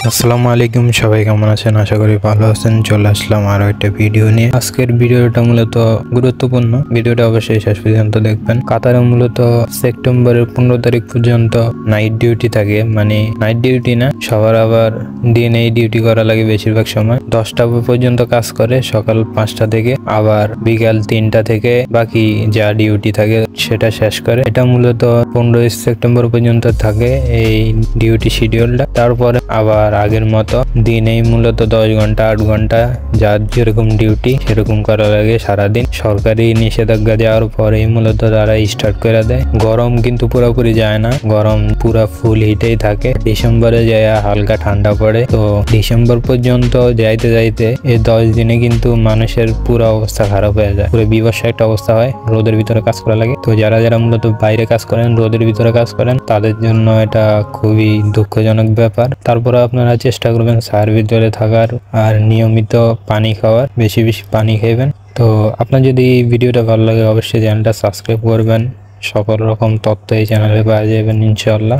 আসসালামু আলাইকুম, সবাই কেমন আছেন? আশা করি ভালো আছেন। চলে আসলাম আরো একটা ভিডিও নিয়ে। আজকের ভিডিওটা মূলত গুরুত্বপূর্ণ, ভিডিওটা অবশ্যই শেষ পর্যন্ত দেখবেন। কাতারে মূলত সেপ্টেম্বরের 15 তারিখ পর্যন্ত নাইট ডিউটি থাকে, মানে নাইট ডিউটি না, সবার আবার দিনেই ডিউটি করা লাগে। বেশিরভাগ সময় 10টা পর্যন্ত কাজ করে, সকাল 5টা থেকে, আবার বিকাল 3টা থেকে বাকি যা ডিউটি থাকে সেটা শেষ করে। এটা মূলত 15 সেপ্টেম্বর পর্যন্ত থাকে এই ডিউটি শিডিউলটা। তারপরে আবার আগের মতো দিনেই মূলত 10 ঘন্টা 8 ঘন্টা যার যেরকম ডিউটি সেরকম করা লাগে সারাদিন। সরকারি নিষেধাজ্ঞা দেওয়ার পরেই মূলত তারা স্টার্ট করে দেয়। গরম কিন্তু পুরোপুরি যায় না, গরম পুরা ফুল হিটেই থাকে। ডিসেম্বরে যায় হালকা ঠান্ডা পড়ে। তো ডিসেম্বর পর্যন্ত যাইতে যাইতে এই 10 দিনে কিন্তু মানুষের পুরো অবস্থা খারাপ হয়ে যায়, পুরো বিভৎস একটা অবস্থা হয়। রোদের ভিতরে কাজ করা লাগে। তো যারা যারা মূলত বাইরে কাজ করেন, রোদের ভিতরে কাজ করেন, তাদের জন্য এটা খুবই দুঃখজনক ব্যাপার। তারপরে আপনারা চেষ্টা করবেন ছায়ার ভিতরে থাকার আর নিয়মিত পানি খাওয়ার, বেশি বেশি পানি খাইবেন। তো আপনার যদি ভিডিওটা ভালো লাগে অবশ্যই চ্যানেলটা সাবস্ক্রাইব করবেন। সকল রকম তথ্য এই চ্যানেলে পাওয়া যাবেন ইনশাআল্লাহ।